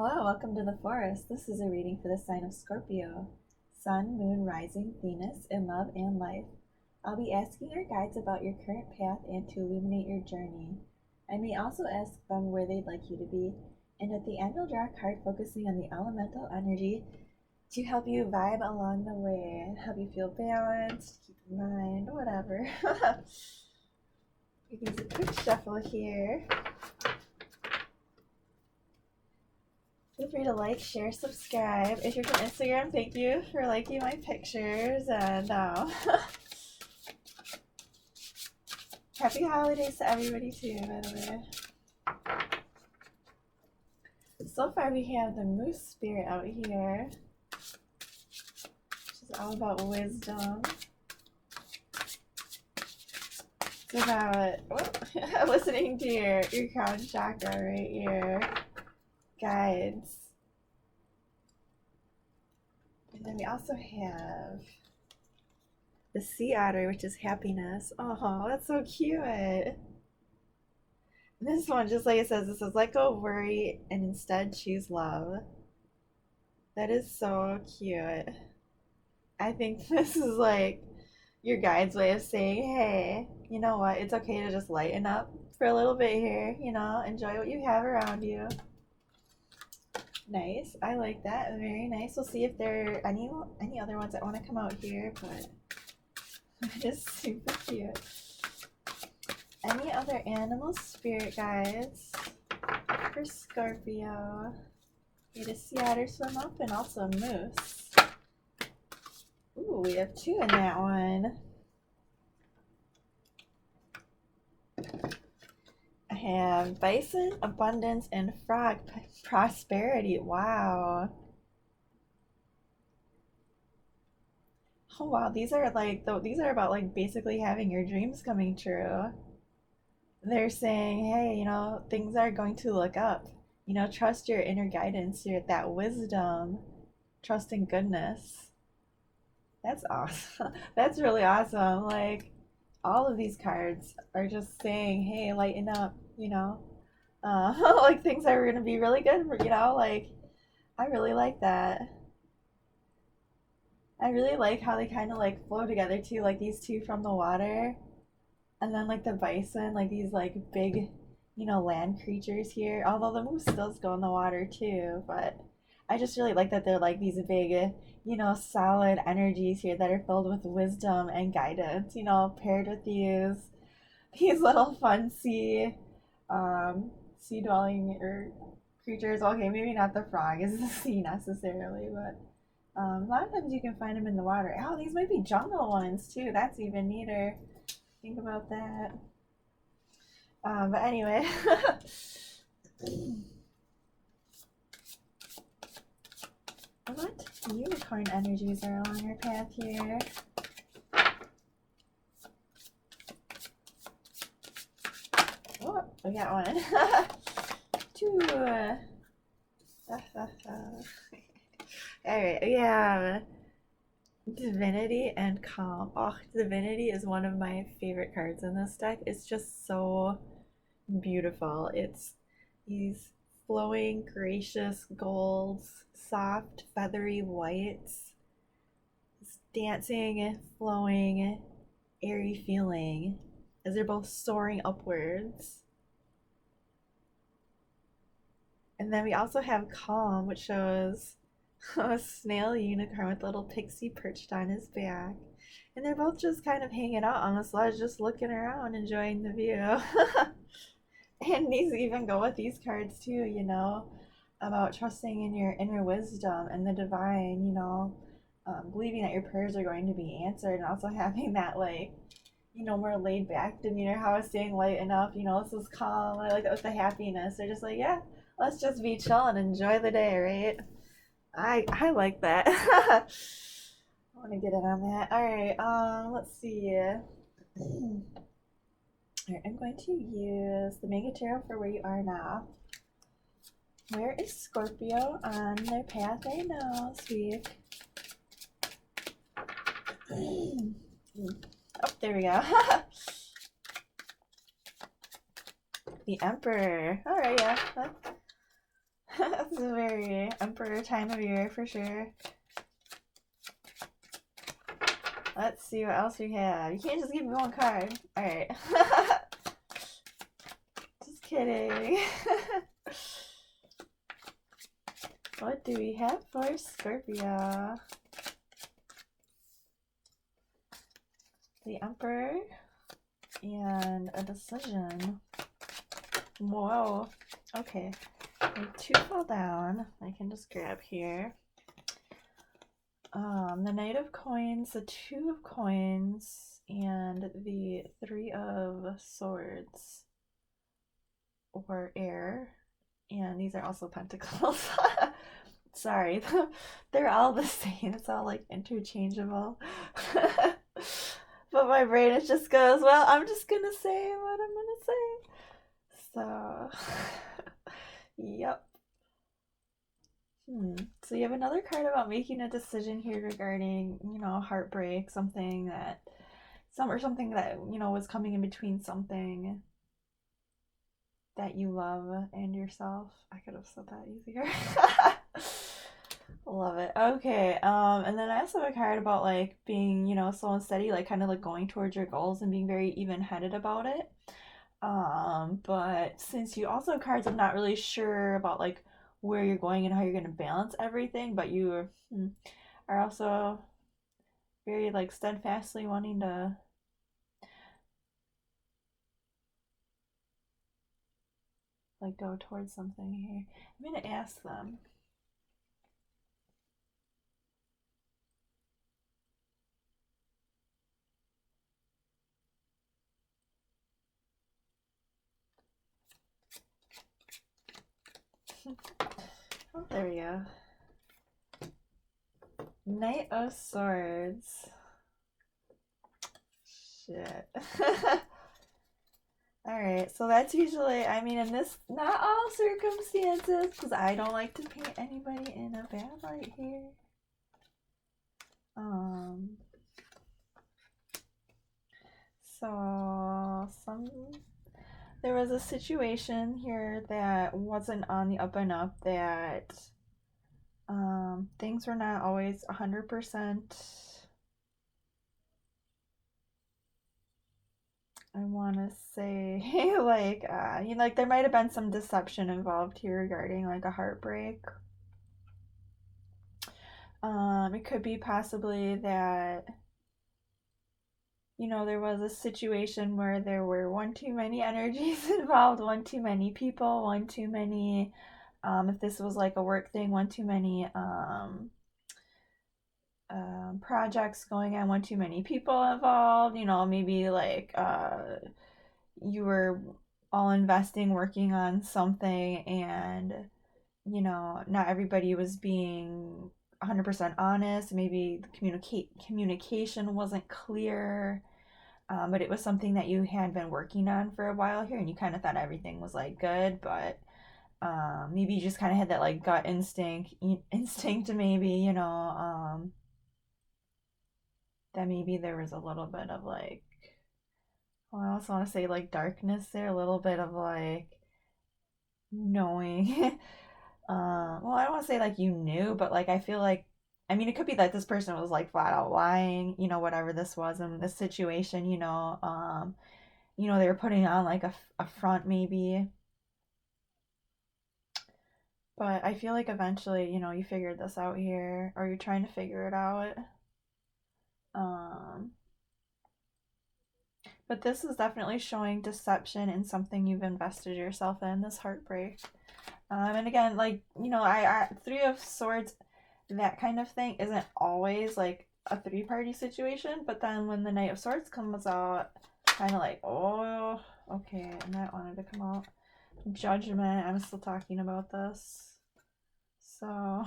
Hello, welcome to the forest. This is a reading for the sign of Scorpio. Sun, Moon, Rising, Venus, in love and life. I'll be asking our guides about your current path and to illuminate your journey. I may also ask them where they'd like you to be, and at the end I'll draw a card focusing on the elemental energy to help you vibe along the way, help you feel balanced, keep in mind, whatever. We can do a quick shuffle here. Feel free to like, share, subscribe. If you're from Instagram, thank you for liking my pictures. And happy holidays to everybody too, by the way. So far we have the Moose Spirit out here, which is all about wisdom. It's about listening to your crown chakra, right? Your guides. And then we also have the sea otter, which is happiness. Oh, that's so cute. This one, just like it says, this is let go of worry and instead choose love. That is so cute. I think this is like your guide's way of saying, hey, you know what? It's okay to just lighten up for a little bit here, enjoy what you have around you. Nice. I like that. Very nice. We'll see if there are any other ones that want to come out here, but it is super cute. Any other animal spirit guides for Scorpio? We had a sea otter swim up and also a moose. Ooh, we have two in that one. I have bison, abundance, and frog prosperity. Wow. Oh wow, these are about like basically having your dreams coming true. They're saying, hey, things are going to look up. Trust your inner guidance, that wisdom, trust in goodness. That's awesome. That's really awesome. Like, all of these cards are just saying, hey, lighten up, like things are going to be really good, like, I really like that. I really like how they kind of like flow together too, like these two from the water, and then like the bison, like these like big, land creatures here. Although the moose does go in the water too, but I just really like that they're like these big, solid energies here that are filled with wisdom and guidance, paired with these little fun sea dwelling or creatures. Okay, maybe not the frog is the sea necessarily, but a lot of times you can find them in the water. Oh, these might be jungle ones too. That's even neater. Think about that. But anyway. What unicorn energies are along your path here? Oh, we got one. Two. Alright, we have Divinity and Calm. Oh, Divinity is one of my favorite cards in this deck. It's just so beautiful. It's these flowing, gracious golds, soft, feathery whites, this dancing, flowing, airy feeling as they're both soaring upwards. And then we also have Calm, which shows a snail unicorn with a little pixie perched on his back. And they're both just kind of hanging out on the sledge, just looking around, enjoying the view. And these even go with these cards too, about trusting in your inner wisdom and the divine, believing that your prayers are going to be answered, and also having that, like, more laid back demeanor. How I was saying light enough, this is calm. I like that with the happiness. They're just like, yeah, let's just be chill and enjoy the day, right? I like that. I want to get in on that. All right, let's see. All right, I'm going to use the Mega Tarot for where you are now. Where is Scorpio on their path right now, sweet? Oh, there we go. The Emperor. All right, yeah. It's a very Emperor time of year for sure. Let's see what else we have. You can't just give me one card. Alright. Just kidding. What do we have for Scorpio? The Emperor and a decision. Whoa. Okay. Two fall down. I can just grab here. The Knight of Coins, the Two of Coins, and the Three of Swords or air. And these are also pentacles. Sorry, they're all the same. It's all like interchangeable. But my brain it just goes, well, I'm just gonna say what I'm gonna say. So, yep. So you have another card about making a decision here regarding, you know, heartbreak, something that you know was coming in between something that you love and yourself. I could have said that easier. Love it. Okay. And then I also have a card about like being, you know, slow and steady, like kind of like going towards your goals and being very even-headed about it. But since you also have cards, I'm not really sure about like where you're going and how you're going to balance everything, but you are also very like steadfastly wanting to like go towards something here. I'm going to ask them. Oh, there we go. Knight of Swords. Shit. Alright, so that's usually, I mean, in this, not all circumstances, because I don't like to paint anybody in a bad light here. So, there was a situation here that wasn't on the up and up, that things were not always 100%. I want to say like you know, like there might have been some deception involved here regarding like a heartbreak. It could be possibly that, you know, there was a situation where there were one too many energies involved, one too many people, one too many, if this was like a work thing, one too many projects going on, one too many people involved, you know, maybe like you were all investing, working on something, and, you know, not everybody was being 100% honest. Maybe the communication wasn't clear, but it was something that you had been working on for a while here, and you kind of thought everything was like good, but maybe you just kind of had that like gut instinct maybe, you know, that maybe there was a little bit of like, well, I also want to say like darkness there, a little bit of like knowing. Well, I don't want to say like you knew, but like I feel like, I mean, it could be that this person was like flat out lying, you know, whatever this was in this situation, you know, they were putting on like a front maybe. But I feel like eventually, you know, you figured this out here, or you're trying to figure it out. But this is definitely showing deception in something you've invested yourself in, this heartbreak. And again, like, you know, I Three of Swords, that kind of thing isn't always like a three-party situation, but then when the Knight of Swords comes out, kind of like, oh, okay, and that wanted to come out. Judgment, I'm still talking about this. So,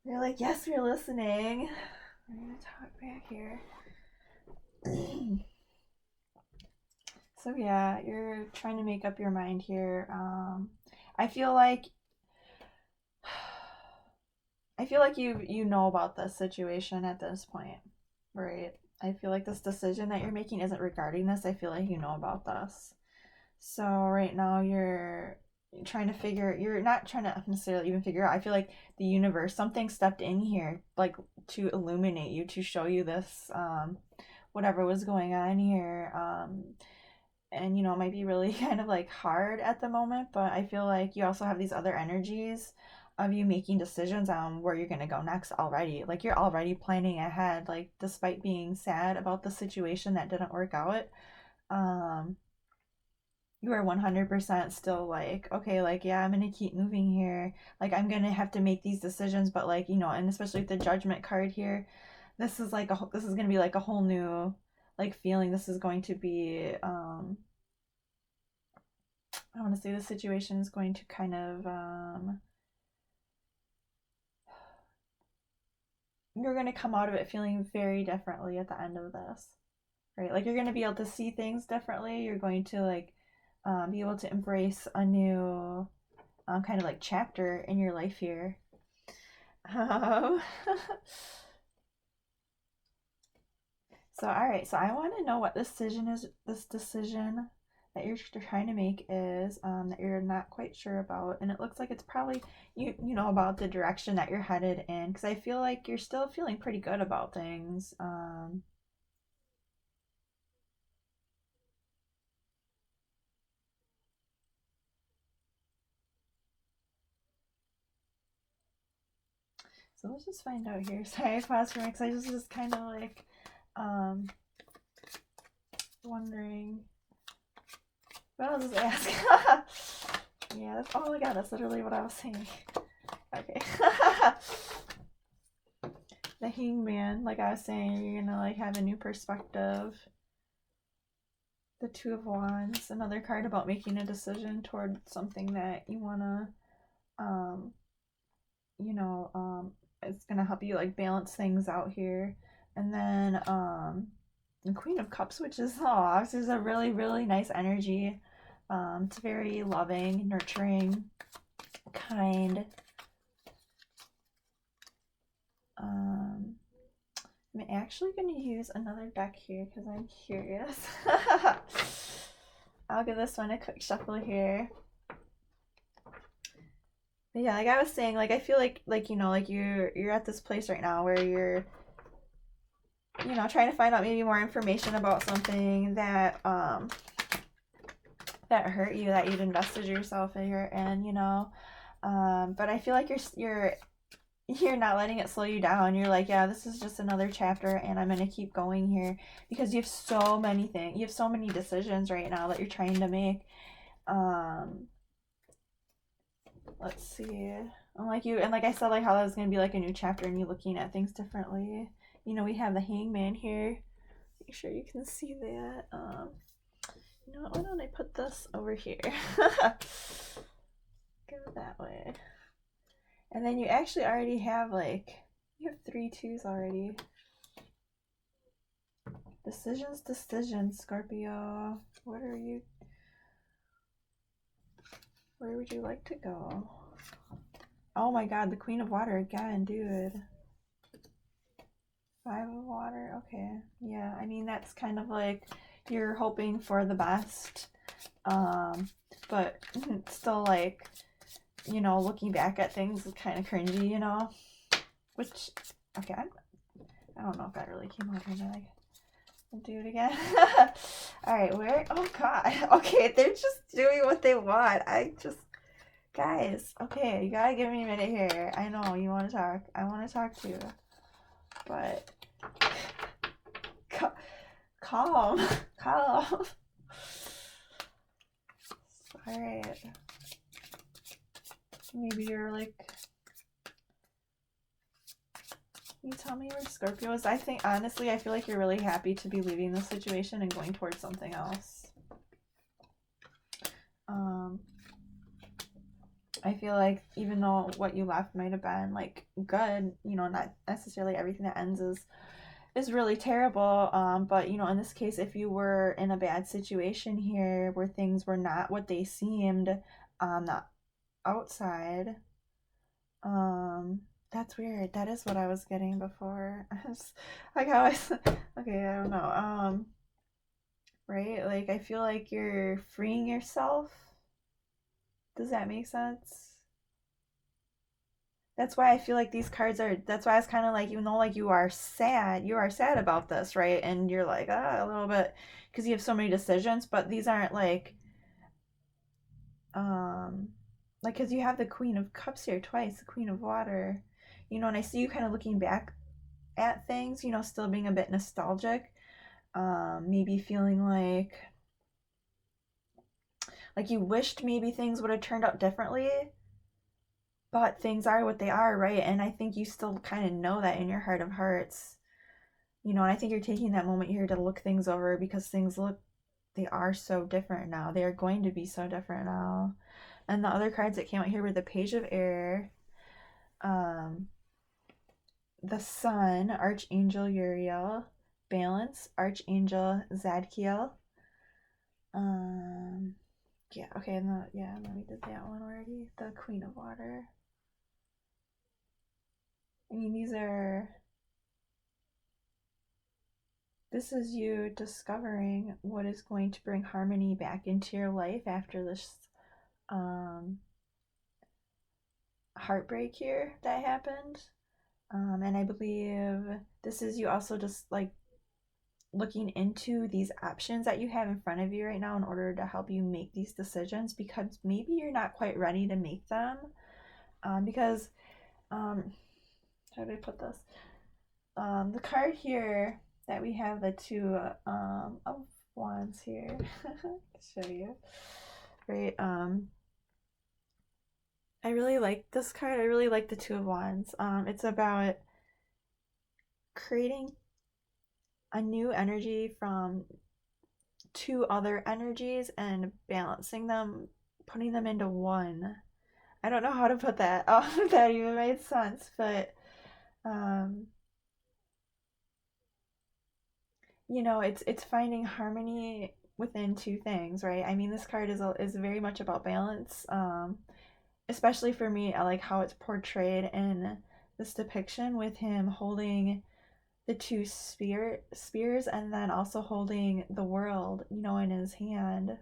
you're like, yes, we're listening. We're gonna talk back here. So yeah, you're trying to make up your mind here. I feel like you know about this situation at this point, right? I feel like this decision that you're making isn't regarding this. I feel like you know about this. So right now you're trying to figure, you're not trying to necessarily even figure out. I feel like the universe, something stepped in here, like to illuminate you, to show you this, whatever was going on here. And it might be really kind of like hard at the moment, but I feel like you also have these other energies of you making decisions on where you're going to go next already. Like you're already planning ahead, like despite being sad about the situation that didn't work out. Um, you are 100% still like, okay, like, yeah, I'm gonna keep moving here. Like, I'm gonna have to make these decisions, but like, and especially with the judgment card here, this is gonna be like a whole new like feeling. This is going to be, I want to say the situation is going to kind of, you're gonna come out of it feeling very differently at the end of this, right? Like, you're gonna be able to see things differently. You're going to like, be able to embrace a new kind of like chapter in your life here. Um, so all right, so I want to know what decision is this decision that you're trying to make is that you're not quite sure about, and it looks like it's probably you know about the direction that you're headed in, because I feel like you're still feeling pretty good about things. So let's just find out here. Sorry, I paused for a minute because I just kind of like um wondering. But I'll just ask. Yeah, that's, oh my god, that's literally what I was saying. Okay. The Hangman, like I was saying, you're gonna like have a new perspective. The Two of Wands, another card about making a decision toward something that you wanna, um, it's gonna help you like balance things out here. And then the Queen of Cups, which is this is a really, really nice energy. It's very loving, nurturing, kind. I'm actually going to use another deck here because I'm curious. I'll give this one a quick shuffle here. But yeah, like I was saying, like I feel like like you're at this place right now where you're trying to find out maybe more information about something that that hurt you, that you'd invested yourself in here, and but I feel like you're not letting it slow you down. You're like, yeah, this is just another chapter and I'm gonna keep going here because you have so many things, you have so many decisions right now that you're trying to make. Let's see. I'm like you, and like I said, like how that was gonna be like a new chapter and you looking at things differently. We have the Hangman here. Make sure you can see that. Why don't I put this over here? Go that way. And then you actually already have you have 3 2s already. Decisions, Scorpio. Where would you like to go? Oh my god, the Queen of Water again, dude. 5 of Water, okay. Yeah, I mean, that's kind of like you're hoping for the best. But still like, looking back at things is kind of cringy, Which, okay, I don't know if that really came out or not. I'll do it again. Alright, oh god. Okay, they're just doing what they want. Guys, okay, you gotta give me a minute here. I know you want to talk. I want to talk too. But, calm. Calm. Alright. Maybe you're like, can you tell me where Scorpio is? I think, honestly, I feel like you're really happy to be leaving this situation and going towards something else. I feel like even though what you left might have been like good, not necessarily everything that ends is really terrible. But in this case, if you were in a bad situation here where things were not what they seemed on the outside, that's weird. That is what I was getting before. Like how okay, I don't know. Right? Like I feel like you're freeing yourself Does that make sense? That's why I feel like these cards are, that's why I was kind of like, even though like you are sad about this, right? And you're like, a little bit, because you have so many decisions, but these aren't um, because you have the Queen of Cups here twice, the Queen of Water, and I see you kind of looking back at things, still being a bit nostalgic, maybe feeling like you wished maybe things would have turned out differently, but things are what they are, right? And I think you still kind of know that in your heart of hearts, and I think you're taking that moment here to look things over because they are so different now. They are going to be so different now. And the other cards that came out here were the Page of Air, um, the Sun, Archangel Uriel, Balance, Archangel Zadkiel. Yeah, okay, no, yeah, let me did that one already. The Queen of Water. I mean, this is you discovering what is going to bring harmony back into your life after this um, heartbreak here that happened. And I believe this is you also just like looking into these options that you have in front of you right now in order to help you make these decisions because maybe you're not quite ready to make them. Because, how do I put this? The card here that we have, the Two of Wands here, show you, right? I really like this card. I really like the Two of Wands. It's about creating a new energy from two other energies and balancing them, putting them into one. I don't know how to put that. Oh, that even made sense, but um, it's finding harmony within two things, right? I mean, this card is very much about balance. Especially for me, I like how it's portrayed in this depiction with him holding the two spears and then also holding the world, in his hand.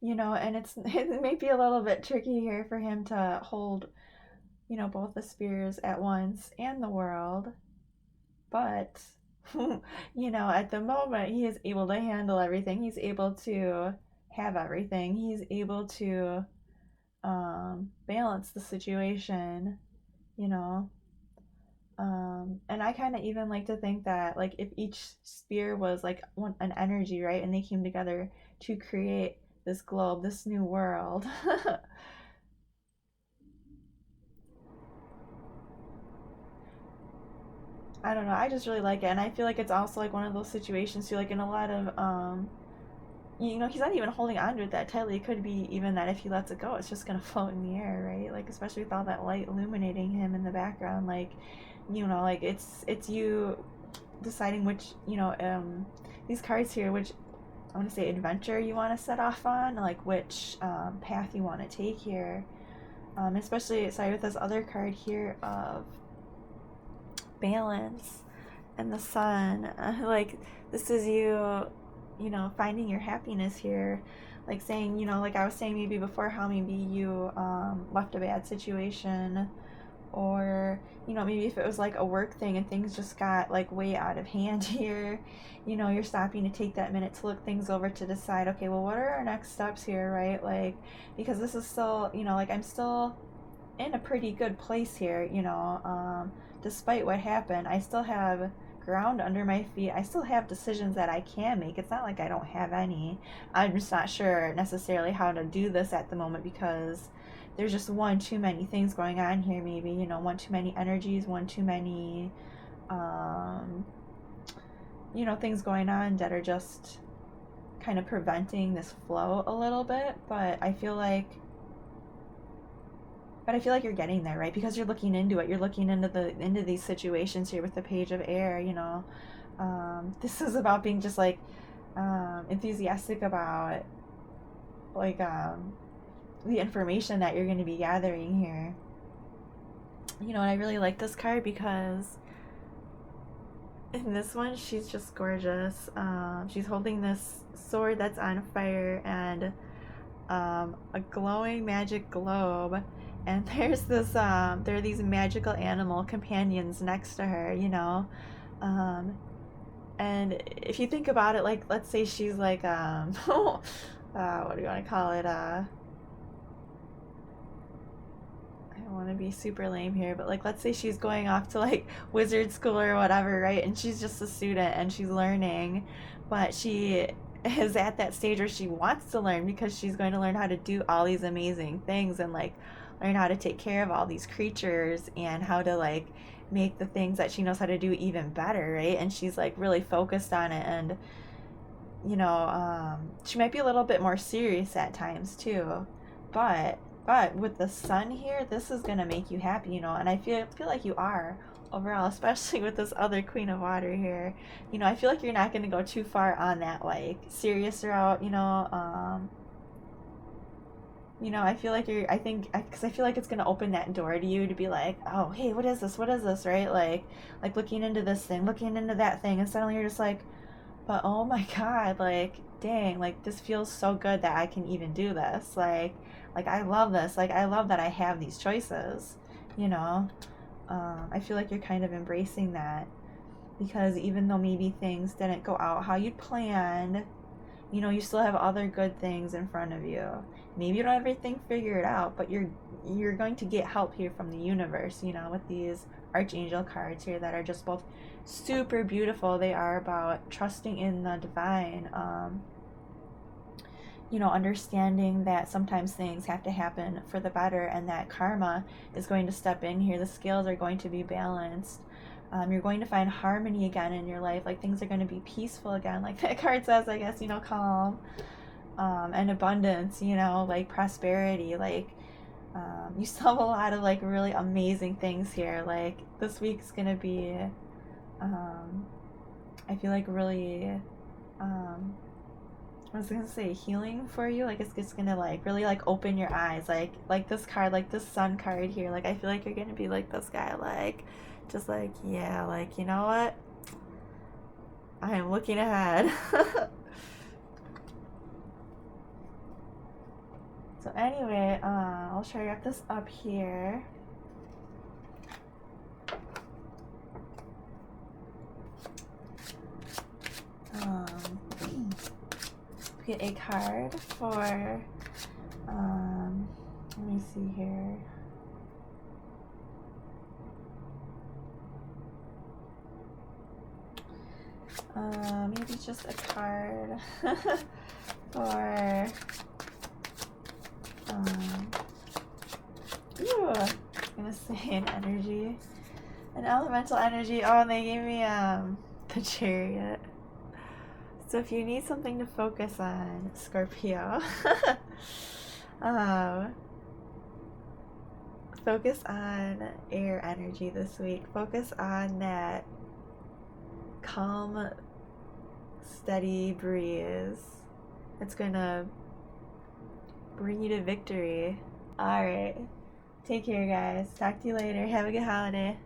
And it may be a little bit tricky here for him to hold, both the spears at once and the world. But, at the moment, he is able to handle everything. He's able to have everything. He's able to balance the situation, you know. And I kind of even like to think that, like, if each spear was like an energy, right, and they came together to create this globe, this new world. I don't know. I just really like it, and I feel like it's also like one of those situations too. Like in a lot of, he's not even holding on to it that tightly. It could be even that if he lets it go, it's just gonna float in the air, right? Like especially with all that light illuminating him in the background, like, like it's you deciding which, these cards here, which I want to say adventure you want to set off on, like which path you want to take here. Especially, sorry, with this other card here of balance and the sun. Like, this is you, finding your happiness here. Like saying, like I was saying maybe before, how maybe you left a bad situation, or maybe if it was like a work thing and things just got like way out of hand here, you're stopping to take that minute to look things over to decide, okay, well, what are our next steps here, right? Like, because this is still, like I'm still in a pretty good place here, despite what happened. I still have ground under my feet. I still have decisions that I can make. It's not like I don't have any. I'm just not sure necessarily how to do this at the moment because there's just one too many things going on here, maybe, one too many energies, one too many things going on that are just kind of preventing this flow a little bit. But I feel like you're getting there, right? Because you're looking into it. You're looking into these situations here with the Page of Air. This is about being just like enthusiastic about like the information that you're going to be gathering here. And I really like this card because in this one, she's just gorgeous. She's holding this sword that's on fire, and a glowing magic globe, and there's this there are these magical animal companions next to her, you know. Um, and if you think about it, like let's say she's like what do you want to call it? I don't want to be super lame here, but like let's say she's going off to like wizard school or whatever, right? And she's just a student and she's learning, but she is at that stage where she wants to learn because she's going to learn how to do all these amazing things and like learn how to take care of all these creatures and how to like make the things that she knows how to do even better, right? And she's like really focused on it, and you know, she might be a little bit more serious at times too, but with the sun here, this is gonna make you happy, you know, and I feel like you are overall, especially with this other Queen of Water here. You know, I feel like you're not gonna go too far on that like serious route, you know. I feel like you're, I think, because I feel like it's gonna open that door to you to be like, oh, hey, what is this? What is this? Right? Like looking into this thing, looking into that thing, and suddenly you're just like, but oh my God, like, dang, like this feels so good that I can even do this. Like I love this. Like I love that I have these choices, you know. I feel like you're kind of embracing that because even though maybe things didn't go out how you'd planned, you know, you still have other good things in front of you. Maybe you don't have everything figured out, but you're going to get help here from the universe, you know, with these archangel cards here that are just both super beautiful. They are about trusting in the divine, you know, understanding that sometimes things have to happen for the better and that karma is going to step in here. The scales are going to be balanced. You're going to find harmony again in your life. Like things are going to be peaceful again. Like that card says, I guess, you know, calm, and abundance, you know, like prosperity. Like you still have a lot of like really amazing things here. Like this week's going to be, I feel like really, I was gonna say healing for you. Like it's just gonna like really like open your eyes. Like this card, like this sun card here. Like I feel like you're gonna be like this guy. Like just like, yeah, like, you know what? I am looking ahead. So anyway, I'll try to wrap this up here. Get a card for, let me see here. Maybe just a card for, ooh, I was gonna say an energy, an elemental energy. Oh, and they gave me, the Chariot. So if you need something to focus on, Scorpio, focus on air energy this week. Focus on that calm, steady breeze. It's gonna bring you to victory. Alright. Take care, guys. Talk to you later. Have a good holiday.